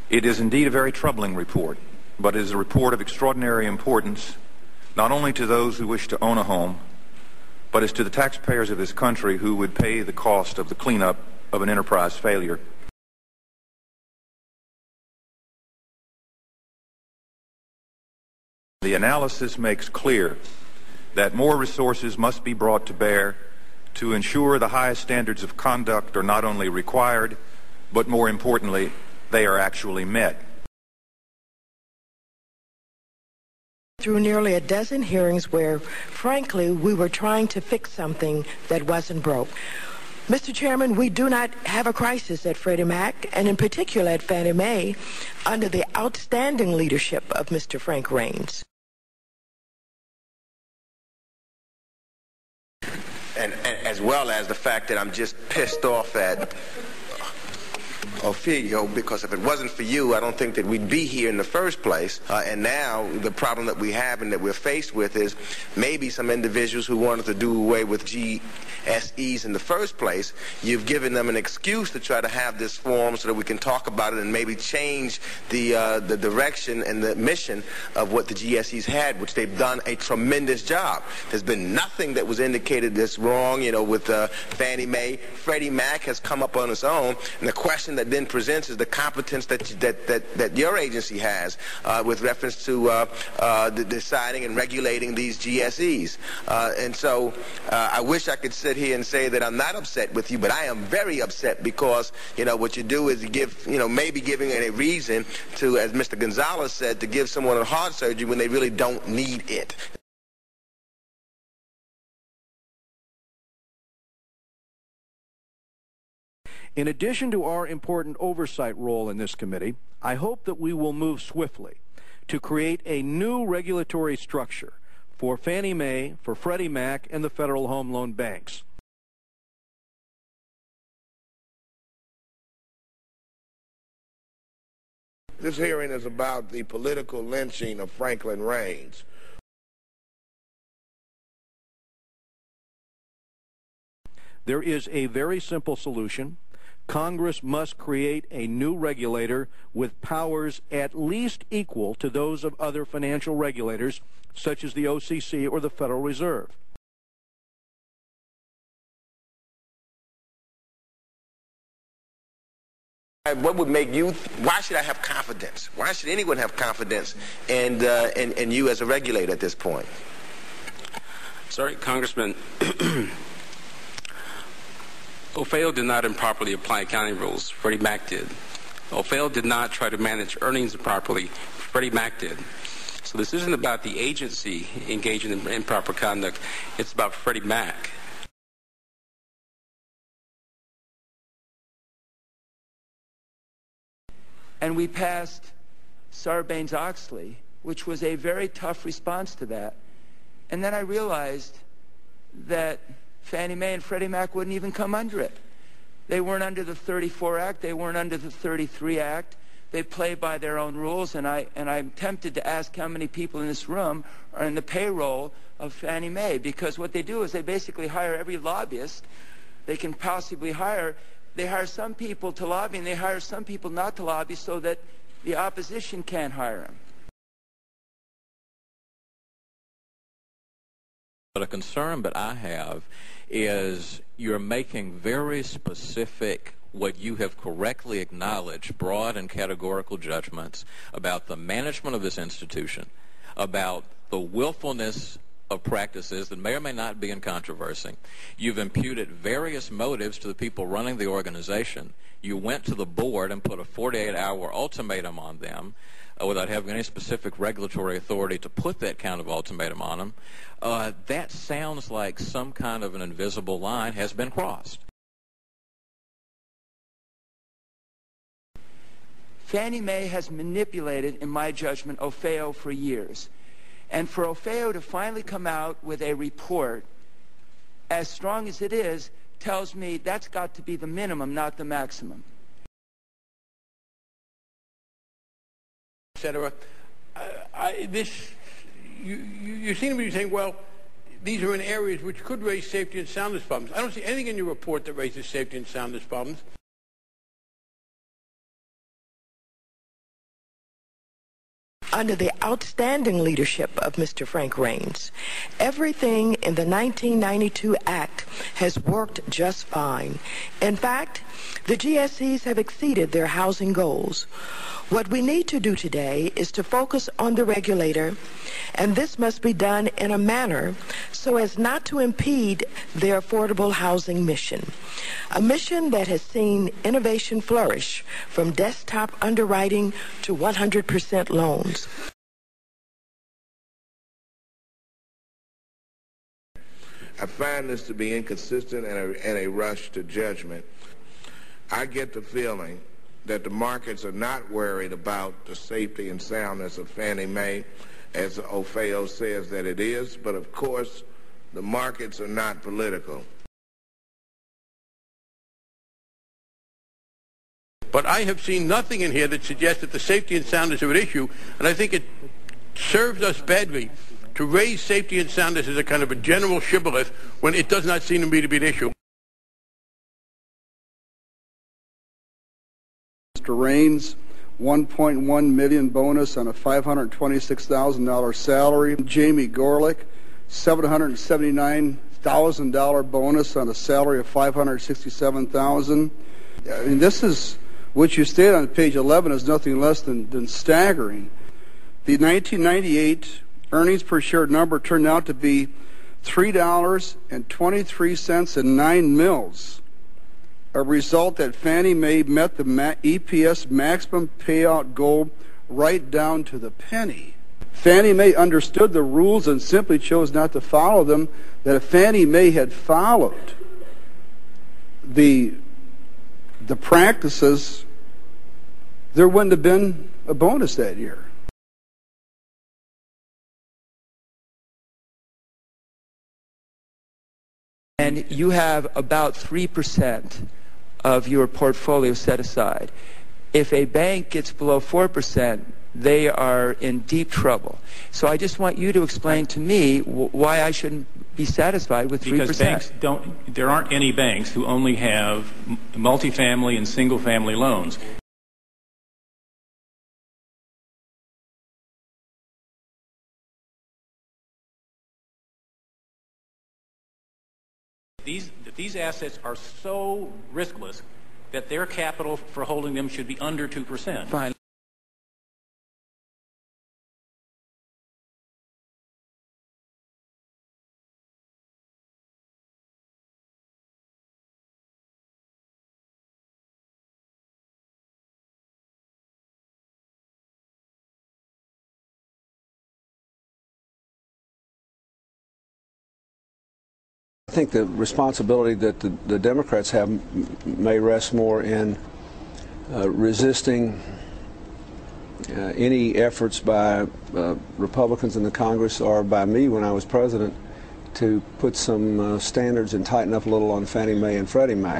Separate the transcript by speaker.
Speaker 1: It is indeed a very troubling report, but it is a report of extraordinary importance, not only to those who wish to own a home, but as to the taxpayers of this country who would pay the cost of the cleanup of an enterprise failure. The analysis makes clear that more resources must be brought to bear to ensure the highest standards of conduct are not only required, but more importantly, they are actually met.
Speaker 2: Through nearly a dozen hearings where, frankly, we were trying to fix something that wasn't broke. Mr. Chairman, we do not have a crisis at Freddie Mac, and in particular at Fannie Mae, under the outstanding leadership of Mr. Frank Raines.
Speaker 3: And as well as the fact that I'm just pissed off at Ophelia, because if it wasn't for you, I don't think that we'd be here in the first place. And now the problem that we have and that we're faced with is maybe some individuals who wanted to do away with GSEs in the first place, you've given them an excuse to try to have this forum so that we can talk about it and maybe change the direction and the mission of what the GSEs had, which they've done a tremendous job. There's been nothing that was indicated that's wrong, you know, with Fannie Mae. Freddie Mac has come up on its own, and the question that then presents is the competence that your agency has with reference to deciding and regulating these GSEs. And so I wish I could sit here and say that I'm not upset with you, but I am very upset because, you know, what you do is you give, you know, maybe giving a reason to, as Mr. Gonzalez said, to give someone a heart surgery when they really don't need it.
Speaker 4: In addition to our important oversight role in this committee, I hope that we will move swiftly to create a new regulatory structure for Fannie Mae, for Freddie Mac, and the Federal Home Loan Banks.
Speaker 5: This hearing is about the political lynching of Franklin Raines.
Speaker 4: There is a very simple solution. Congress must create a new regulator with powers at least equal to those of other financial regulators, such as the OCC or the Federal Reserve.
Speaker 3: What would make you, why should I have confidence? Why should anyone have confidence in you as a regulator at this point?
Speaker 6: Sorry, Congressman. OFAO did not improperly apply accounting rules. Freddie Mac did. OFAO did not try to manage earnings improperly. Freddie Mac did. So this isn't about the agency engaging in improper conduct. It's about Freddie Mac.
Speaker 7: And we passed Sarbanes-Oxley, which was a very tough response to that. And then I realized that Fannie Mae and Freddie Mac wouldn't even come under it. They weren't under the 34 Act. They weren't under the 33 Act. They play by their own rules, and I'm tempted to ask how many people in this room are in the payroll of Fannie Mae, because what they do is they basically hire every lobbyist they can possibly hire. They hire some people to lobby, and they hire some people not to lobby so that the opposition can't hire them.
Speaker 8: But a concern that I have is you're making very specific, what you have correctly acknowledged, broad and categorical judgments about the management of this institution, about the willfulness of practices that may or may not be in controversy. You've imputed various motives to the people running the organization. You went to the board and put a 48-hour ultimatum on them without having any specific regulatory authority to put that kind of ultimatum on them. That sounds like some kind of an invisible line has been crossed.
Speaker 7: Fannie Mae has manipulated, in my judgment, OFAO for years. And for OFAO to finally come out with a report as strong as it is tells me that's got to be the minimum, not the maximum.
Speaker 9: Etc. You seem to be saying, well, these are in areas which could raise safety and soundness problems. I don't see anything in your report that raises safety and soundness problems.
Speaker 2: under the outstanding leadership of Mr. Frank Raines. Everything in the 1992 Act has worked just fine. In fact, the GSEs have exceeded their housing goals. What we need to do today is to focus on the regulator, and this must be done in a manner so as not to impede their affordable housing mission, a mission that has seen innovation flourish from desktop underwriting to 100% loans.
Speaker 5: I find this to be inconsistent and a rush to judgment. I get the feeling that the markets are not worried about the safety and soundness of Fannie Mae, as Ofeo says that it is, but of course the markets are not political.
Speaker 9: But I have seen nothing in here that suggests that the safety and soundness are at issue, and I think it serves us badly to raise safety and soundness as a kind of a general shibboleth when it does not seem to me to be an issue.
Speaker 10: Mr. Raines, $1.1 million bonus on a $526,000 salary. Jamie Gorelick, $779,000 bonus on a salary of $567,000. I mean, this is what you stated on page 11 is nothing less than staggering. The 1998 earnings per share number turned out to be $3.23 and 9 mils. A result that Fannie Mae met the EPS maximum payout goal right down to the penny. Fannie Mae understood the rules and simply chose not to follow them. That if Fannie Mae had followed the practices, there wouldn't have been a bonus that year.
Speaker 7: And you have about 3% of your portfolio set aside. If a bank gets below 4%, they are in deep trouble. So I just want you to explain to me why I shouldn't be satisfied with 3%.
Speaker 11: Because banks don't, there aren't any banks who only have multifamily and single-family loans. These assets are so riskless that their capital for holding them should be under 2%.
Speaker 7: Fine.
Speaker 10: I think the responsibility that the Democrats have may rest more in resisting any efforts by Republicans in the Congress or by me when I was president to put some standards and tighten up a little on Fannie Mae and Freddie Mac.